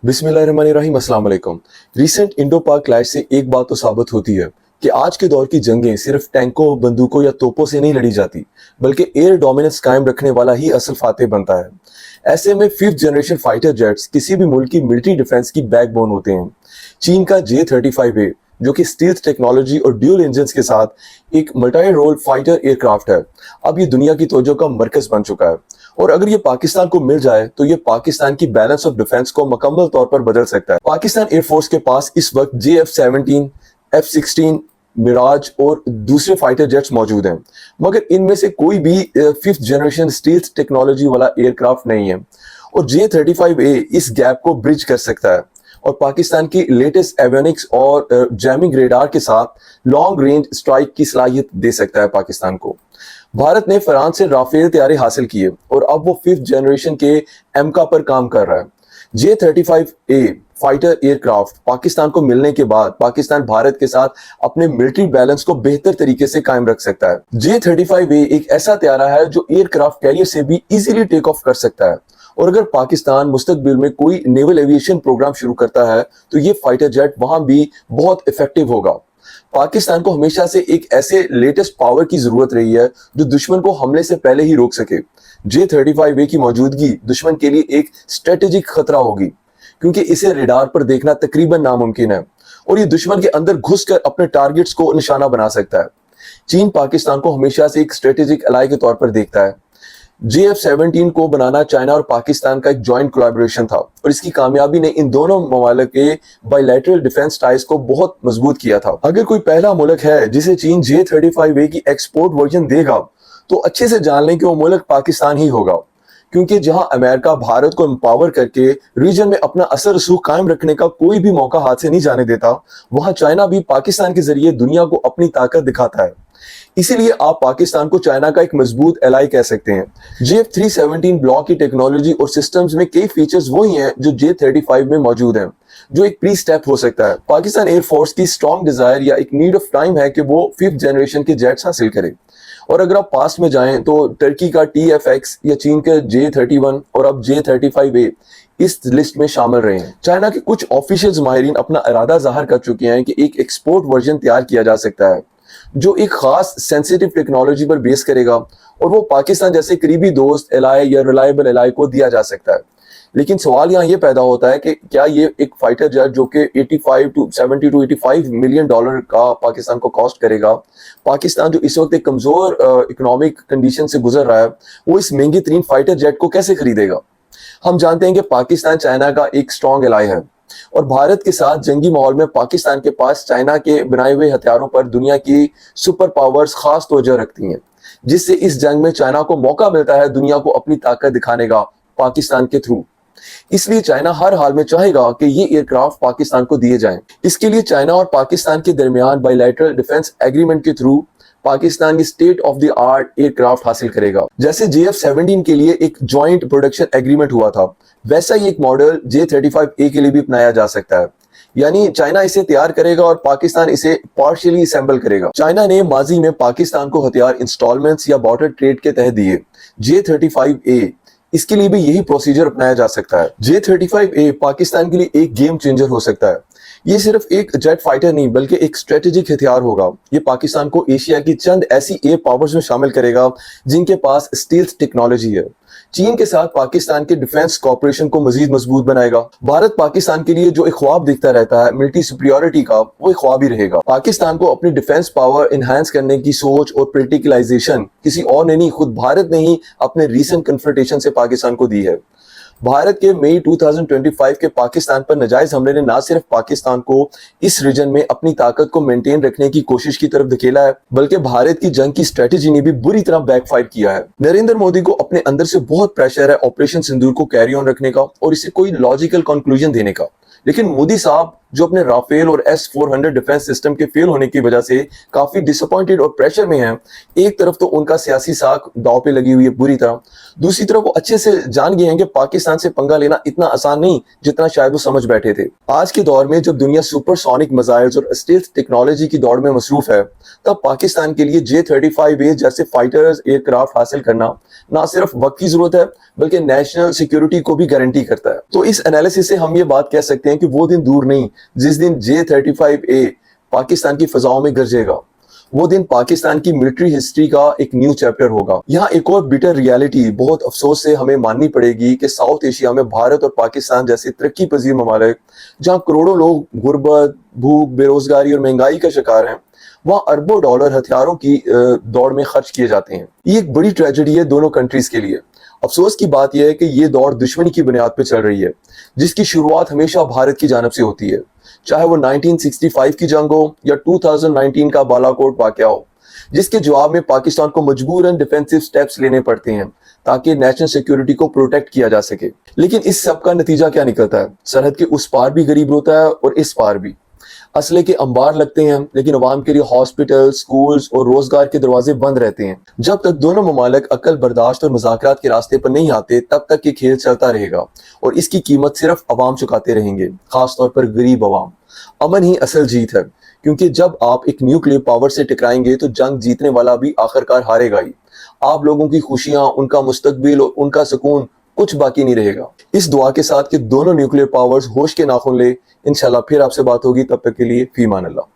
बिस्मिल्लाहिर्रहमानिर्रहीम, अस्सलाम वालेकुम। रीसेंट इंडो पाक क्लैश से एक बात तो साबित होती है कि आज के दौर की जंगें सिर्फ टैंकों, बंदूकों या तोपों से नहीं लड़ी जाती, बल्कि एयर डोमिनेंस कायम रखने वाला ही असल फातेह बनता है। ऐसे में फिफ्थ जनरेशन फाइटर जेट्स किसी भी मुल्क की मिलिट्री डिफेंस की बैकबोन होते हैं। चीन का J-35A, जो कि स्टील्थ टेक्नोलॉजी और ड्यूल इंजन्स के साथ एक मल्टी रोल फाइटर एयरक्राफ्ट है, अब ये दुनिया की तवज्जो का मरकज बन चुका है। और अगर ये पाकिस्तान को मिल जाए तो ये पाकिस्तान की बैलेंस ऑफ डिफेंस को मुकम्मल तौर पर बदल सकता है। पाकिस्तान एयरफोर्स के पास इस वक्त JF-17, F-16, मिराज और दूसरे फाइटर जेट्स मौजूद हैं, मगर इनमें से कोई भी फिफ्थ जनरेशन स्टील्थ टेक्नोलॉजी वाला एयरक्राफ्ट नहीं है। और J-35A इस गैप को ब्रिज कर सकता है और पाकिस्तान की लेटेस्ट एवियोनिक्स और जैमिंग रेडार के साथ लॉन्ग रेंज स्ट्राइक की सलाहियत दे सकता है पाकिस्तान को। भारत ने फ्रांस से राफेल तैयारी हासिल की है और अब वो फिफ्थ जनरेशन के एमका पर काम कर रहा है। J-35A फाइटर एयरक्राफ्ट पाकिस्तान को मिलने के बाद पाकिस्तान भारत के साथ अपने मिलिट्री बैलेंस को बेहतर तरीके से कायम रख सकता है। J-35A एक ऐसा तैयारा है जो एयरक्राफ्ट कैरियर से भी इजीली टेक ऑफ कर सकता है, और अगर पाकिस्तान मुस्तकबिल में कोई नेवल एविएशन प्रोग्राम शुरू करता है तो ये फाइटर जेट वहां भी बहुत इफेक्टिव होगा। पाकिस्तान को हमेशा से एक ऐसे लेटेस्ट पावर की जरूरत रही है जो दुश्मन को हमले से पहले ही रोक सके। J-35A की मौजूदगी दुश्मन के लिए एक स्ट्रेटेजिक खतरा होगी, क्योंकि इसे रेडार पर देखना तकरीबन नामुमकिन है और ये दुश्मन के अंदर घुसकर अपने टारगेट्स को निशाना बना सकता है। चीन पाकिस्तान को हमेशा से एक स्ट्रेटेजिक अलाई के तौर पर देखता है। JF-17 को बनाना चाइना और पाकिस्तान का एक जॉइंट कोलैबोरेशन था और इसकी कामयाबी ने इन दोनों ममालिक के बायलैटरल डिफेंस टाइज को बहुत मजबूत किया था। अगर कोई पहला मुल्क है जिसे चीन J-35A की एक्सपोर्ट वर्जन देगा तो अच्छे से जान लें कि वो मुल्क पाकिस्तान ही होगा, क्योंकि जहां अमेरिका भारत को एम्पावर करके रीजन में अपना असर रसूख कायम रखने का कोई भी मौका हाथ से नहीं जाने देता, वहां चाइना भी पाकिस्तान के जरिए दुनिया को अपनी ताकत दिखाता है। इसीलिए आप पाकिस्तान को चाइना का एक मजबूत एलाई कह सकते हैं। JF-317 ब्लॉक की टेक्नोलॉजी और सिस्टम्स में कई फीचर्स वही हैं जो J-35 में मौजूद हैं, जो एक प्री स्टेप हो सकता है। पाकिस्तान एयरफोर्स की स्ट्रॉन्ग डिजायर या एक नीड ऑफ टाइम है कि वो फिफ्थ जनरेशन के जेट्स हासिल करे। और अगर आप पास में जाएं तो टर्की का TFX या चीन के J-31 और अब J-35A इस लिस्ट में शामिल रहे हैं। चाइना के कुछ ऑफिशियल माहिरीन अपना इरादा जाहिर कर चुके हैं कि एक एक्सपोर्ट वर्जन तैयार किया जा सकता है जो एक खास सेंसिटिव टेक्नोलॉजी पर बेस करेगा और वो पाकिस्तान जैसे करीबी दोस्त एलाई या रिलायबल एलाई को दिया जा सकता है। लेकिन सवाल यहाँ ये पैदा होता है कि क्या ये एक फाइटर जेट जो कि 70 to 85 मिलियन डॉलर का पाकिस्तान को कॉस्ट करेगा, पाकिस्तान जो इस वक्त एक कमजोर इकोनॉमिक कंडीशन से गुजर रहा है, वो इस महंगी तरीन फाइटर जेट को कैसे खरीदेगा। हम जानते हैं कि पाकिस्तान चाइना का एक स्ट्रॉन्ग एलाई है और भारत के साथ जंगी माहौल में पाकिस्तान के पास चाइना के बनाए हुए हथियारों पर दुनिया की सुपर पावर्स खास तवज्जो रखती हैं, जिससे इस जंग में चाइना को मौका मिलता है दुनिया को अपनी ताकत दिखाने का पाकिस्तान के थ्रू। इसलिए चाइना हर हाल में चाहेगा कि ये एयरक्राफ्ट पाकिस्तान को दिए जाएं। इसके लिए चाइना और पाकिस्तान के दरमियान बायलैटरल डिफेंस एग्रीमेंट के थ्रू पाकिस्तान की state of the art aircraft हासिल करेगा। जैसे JF-17 के लिए एक जॉइंट प्रोडक्शन एग्रीमेंट हुआ था, वैसा ही एक मॉडल J-35A के लिए भी अपनाया जा सकता है। यानी चाइना इसे तैयार करेगा और पाकिस्तान इसे पार्शियली असेंबल करेगा। चाइना ने माजी में पाकिस्तान को हथियार इंस्टॉलमेंट्स या बॉर्डर ट्रेड के तहत दिए। J-35A इसके लिए भी यही प्रोसीजर अपनाया जा सकता है। J-35A पाकिस्तान के लिए एक गेम चेंजर हो सकता है। ये सिर्फ एक जेट फाइटर नहीं बल्कि एक स्ट्रेटेजिक हथियार होगा। ये पाकिस्तान को एशिया की चंद ऐसी एयर पावर्स में शामिल करेगा जिनके पास स्टील्थ टेक्नोलॉजी है। चीन के साथ पाकिस्तान के डिफेंस कॉर्पोरेशन को मजीद मजबूत बनाएगा। भारत पाकिस्तान के लिए जो एक ख्वाब दिखता रहता है मिलिट्री सुपीरियरिटी का, वो एक ख्वाब ही रहेगा। पाकिस्तान को अपनी डिफेंस पावर इनहांस करने की सोच और पोलिटिकलाइजेशन किसी और ने नहीं, खुद भारत ने ही अपने रीसेंट कन्फ्रंटेशन से पाकिस्तान को दी है। भारत के मई 2025 के पाकिस्तान पर नाजायज हमले ने न सिर्फ पाकिस्तान को इस रीजन में अपनी ताकत को मेंटेन रखने की कोशिश की तरफ धकेला है, बल्कि भारत की जंग की स्ट्रेटेजी ने भी बुरी तरह बैकफायर किया है। नरेंद्र मोदी को अपने अंदर से बहुत प्रेशर है ऑपरेशन सिंदूर को कैरी ऑन रखने का और इसे कोई लॉजिकल कंक्लूजन देने का, लेकिन मोदी साहब جو اپنے رافیل اور S-400 ڈیفنس سسٹم کے فیل ہونے کی وجہ سے کافی ڈس اپوائنٹڈ اور پریشر میں ہیں. ایک طرف تو ان کا سیاسی ساکھ داؤ پہ لگی ہوئی ہے بری طرح، دوسری طرف وہ اچھے سے جان گئے ہیں کہ پاکستان سے پنگا لینا اتنا آسان نہیں جتنا شاید وہ سمجھ بیٹھے تھے. آج کے دور میں جب دنیا سپر سونک میزائلز اور اسٹیلتھ ٹیکنالوجی کی دوڑ میں مصروف ہے، تب پاکستان کے لیے J-35A جیسے فائٹرز ایئر کرافٹ حاصل کرنا نہ صرف وقت کی ضرورت ہے بلکہ نیشنل سیکیورٹی کو بھی گارنٹی کرتا ہے. تو اس انالیسس سے ہم یہ بات کہہ سکتے ہیں کہ وہ دن دور نہیں جس دن J-35A پاکستان کی فضاؤں میں گرجے گا. وہ دن پاکستان کی ملٹری ہسٹری کا ایک نیو چیپٹر ہوگا. یہاں ایک اور بیٹر ریالٹی بہت افسوس سے ہمیں ماننی پڑے گی کہ ساؤتھ ایشیا میں بھارت اور پاکستان جیسے ترقی پذیر ممالک جہاں کروڑوں لوگ غربت، بھوک، بے روزگاری اور مہنگائی کا شکار ہیں، وہاں اربوں ڈالر ہتھیاروں کی دوڑ میں خرچ کیے جاتے ہیں. یہ ایک بڑی ٹریجڈی ہے دونوں کنٹریز کے لیے. افسوس کی بات یہ ہے کہ یہ دور دشمنی کی بنیاد پہ چل رہی ہے، جس کی شروعات ہمیشہ بھارت کی جانب سے ہوتی ہے، چاہے وہ 1965 کی جنگ ہو یا 2019 کا بالا کوٹ واقعہ ہو، جس کے جواب میں پاکستان کو مجبوراً ڈیفینسو سٹیپس لینے پڑتے ہیں تاکہ نیشنل سیکیورٹی کو پروٹیکٹ کیا جا سکے. لیکن اس سب کا نتیجہ کیا نکلتا ہے؟ سرحد کے اس پار بھی غریب روتا ہے اور اس پار بھی. اسلحے کے انبار لگتے ہیں لیکن عوام کے لیے ہاسپٹل، سکولز اور روزگار کے دروازے بند رہتے ہیں. جب تک دونوں ممالک عقل برداشت اور مذاکرات کے راستے پر نہیں آتے تب تک یہ کھیل چلتا رہے گا اور اس کی قیمت صرف عوام چکاتے رہیں گے، خاص طور پر غریب عوام. امن ہی اصل جیت ہے، کیونکہ جب آپ ایک نیوکلیئر پاور سے ٹکرائیں گے تو جنگ جیتنے والا بھی آخرکار ہارے گا ہی. آپ لوگوں کی خوشیاں، ان کا مستقبل اور ان کا سکون کچھ باقی نہیں رہے گا. اس دعا کے ساتھ کہ دونوں نیوکلیئر پاورز ہوش کے ناخن لے، انشاءاللہ پھر آپ سے بات ہوگی. تب تک کے لیے فی امان اللہ.